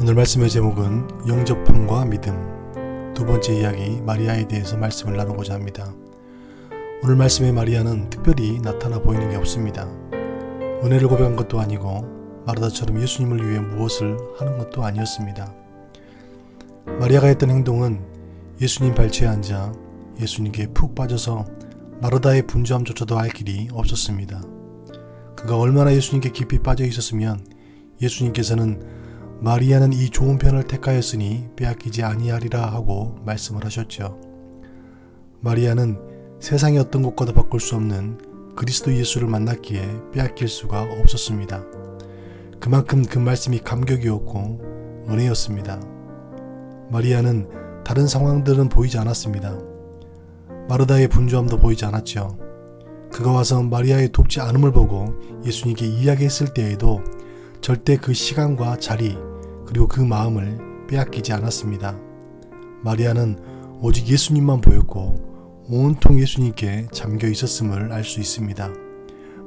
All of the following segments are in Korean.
오늘 말씀의 제목은 영접함과 믿음, 두 번째 이야기 마리아에 대해서 말씀을 나누고자 합니다. 오늘 말씀의 마리아는 특별히 나타나 보이는 게 없습니다. 은혜를 고백한 것도 아니고 마르다처럼 예수님을 위해 무엇을 하는 것도 아니었습니다. 마리아가 했던 행동은 예수님 발치에 앉아 예수님께 푹 빠져서 마르다의 분주함조차도 알 길이 없었습니다. 그가 얼마나 예수님께 깊이 빠져 있었으면 예수님께서는 마리아는 이 좋은 편을 택하였으니 빼앗기지 아니하리라 하고 말씀을 하셨죠. 마리아는 세상의 어떤 것과도 바꿀 수 없는 그리스도 예수를 만났기에 빼앗길 수가 없었습니다. 그만큼 그 말씀이 감격이었고 은혜였습니다. 마리아는 다른 상황들은 보이지 않았습니다. 마르다의 분주함도 보이지 않았죠. 그가 와서 마리아의 돕지 않음을 보고 예수님께 이야기했을 때에도 절대 그 시간과 자리 그리고 그 마음을 빼앗기지 않았습니다. 마리아는 오직 예수님만 보였고 온통 예수님께 잠겨 있었음을 알 수 있습니다.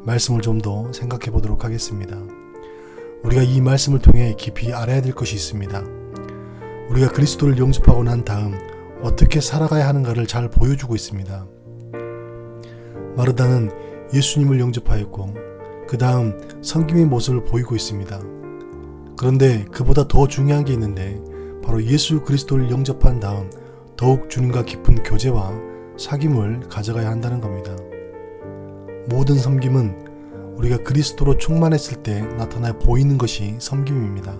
말씀을 좀 더 생각해 보도록 하겠습니다. 우리가 이 말씀을 통해 깊이 알아야 될 것이 있습니다. 우리가 그리스도를 영접하고 난 다음 어떻게 살아가야 하는가를 잘 보여주고 있습니다. 마르다는 예수님을 영접하였고 그 다음 섬김의 모습을 보이고 있습니다. 그런데 그보다 더 중요한 게 있는데 바로 예수 그리스도를 영접한 다음 더욱 주님과 깊은 교제와 사귐을 가져가야 한다는 겁니다. 모든 섬김은 우리가 그리스도로 충만했을 때 나타나 보이는 것이 섬김입니다.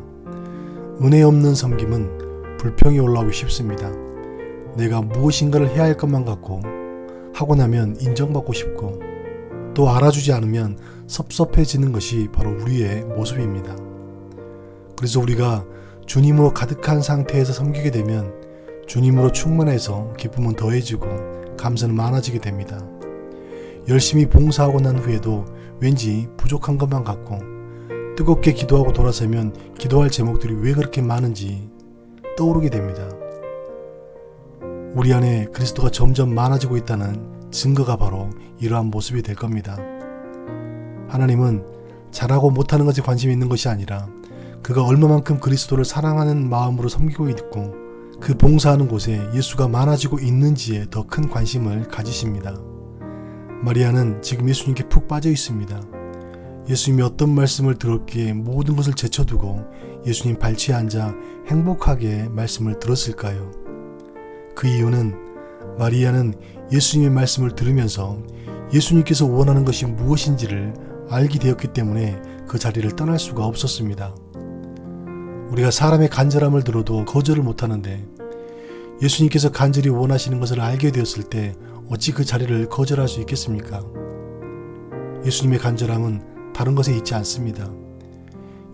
은혜 없는 섬김은 불평이 올라오기 쉽습니다. 내가 무엇인가를 해야 할 것만 같고 하고 나면 인정받고 싶고 또 알아주지 않으면 섭섭해지는 것이 바로 우리의 모습입니다. 그래서 우리가 주님으로 가득한 상태에서 섬기게 되면 주님으로 충만해서 기쁨은 더해지고 감사는 많아지게 됩니다. 열심히 봉사하고 난 후에도 왠지 부족한 것만 같고 뜨겁게 기도하고 돌아서면 기도할 제목들이 왜 그렇게 많은지 떠오르게 됩니다. 우리 안에 그리스도가 점점 많아지고 있다는 증거가 바로 이러한 모습이 될 겁니다. 하나님은 잘하고 못하는 것에 관심이 있는 것이 아니라 그가 얼마만큼 그리스도를 사랑하는 마음으로 섬기고 있고 그 봉사하는 곳에 예수가 많아지고 있는지에 더 큰 관심을 가지십니다. 마리아는 지금 예수님께 푹 빠져 있습니다. 예수님이 어떤 말씀을 들었기에 모든 것을 제쳐두고 예수님 발치에 앉아 행복하게 말씀을 들었을까요? 그 이유는 마리아는 예수님의 말씀을 들으면서 예수님께서 원하는 것이 무엇인지를 알게 되었기 때문에 그 자리를 떠날 수가 없었습니다. 우리가 사람의 간절함을 들어도 거절을 못하는데 예수님께서 간절히 원하시는 것을 알게 되었을 때 어찌 그 자리를 거절할 수 있겠습니까? 예수님의 간절함은 다른 것에 있지 않습니다.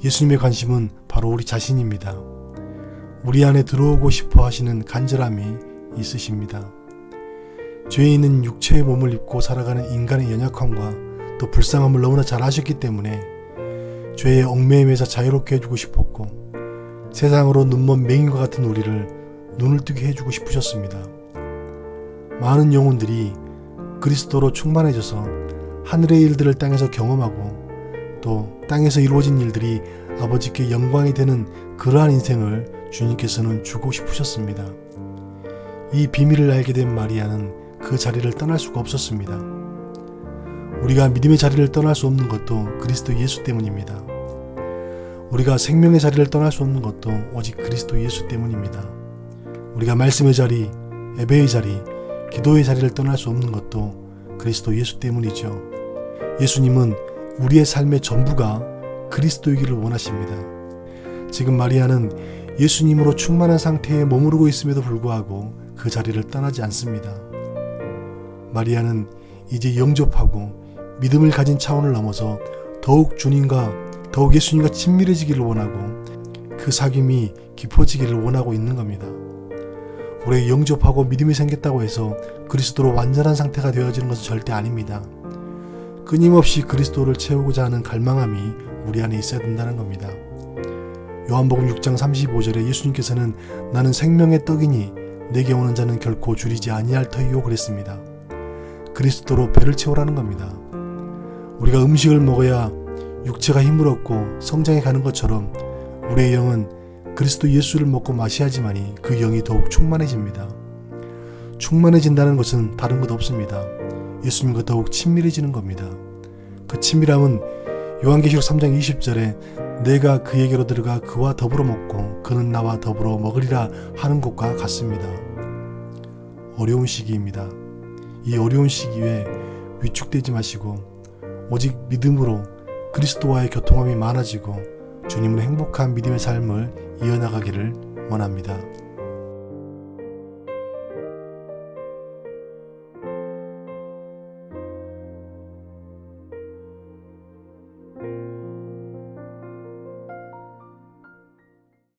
예수님의 관심은 바로 우리 자신입니다. 우리 안에 들어오고 싶어 하시는 간절함이 있으십니다. 죄에 있는 육체의 몸을 입고 살아가는 인간의 연약함과 또 불쌍함을 너무나 잘 아셨기 때문에 죄의 얽매임에서 자유롭게 해주고 싶었고 세상으로 눈먼 맹인과 같은 우리를 눈을 뜨게 해주고 싶으셨습니다. 많은 영혼들이 그리스도로 충만해져서 하늘의 일들을 땅에서 경험하고 또 땅에서 이루어진 일들이 아버지께 영광이 되는 그러한 인생을 주님께서는 주고 싶으셨습니다. 이 비밀을 알게 된 마리아는 그 자리를 떠날 수가 없었습니다. 우리가 믿음의 자리를 떠날 수 없는 것도 그리스도 예수 때문입니다. 우리가 생명의 자리를 떠날 수 없는 것도 오직 그리스도 예수 때문입니다. 우리가 말씀의 자리, 예배의 자리, 기도의 자리를 떠날 수 없는 것도 그리스도 예수 때문이죠. 예수님은 우리의 삶의 전부가 그리스도이기를 원하십니다. 지금 마리아는 예수님으로 충만한 상태에 머무르고 있음에도 불구하고 그 자리를 떠나지 않습니다. 마리아는 이제 영접하고 믿음을 가진 차원을 넘어서 더욱 예수님과 친밀해지기를 원하고 그 사귐이 깊어지기를 원하고 있는 겁니다. 우리가 영접하고 믿음이 생겼다고 해서 그리스도로 완전한 상태가 되어지는 것은 절대 아닙니다. 끊임없이 그리스도를 채우고자 하는 갈망함이 우리 안에 있어야 된다는 겁니다. 요한복음 6장 35절에 예수님께서는 나는 생명의 떡이니 내게 오는 자는 결코 줄이지 아니할 터이요 그랬습니다. 그리스도로 배를 채우라는 겁니다. 우리가 음식을 먹어야 육체가 힘을 얻고 성장해 가는 것처럼 우리의 영은 그리스도 예수를 먹고 마셔야지만이 그 영이 더욱 충만해집니다. 충만해진다는 것은 다른 것 없습니다. 예수님과 더욱 친밀해지는 겁니다. 그 친밀함은 요한계시록 3장 20절에 내가 그에게로 들어가 그와 더불어 먹고 그는 나와 더불어 먹으리라 하는 것과 같습니다. 어려운 시기입니다. 이 어려운 시기에 위축되지 마시고 오직 믿음으로 그리스도와의 교통함이 많아지고 주님은 행복한 믿음의 삶을 이어나가기를 원합니다.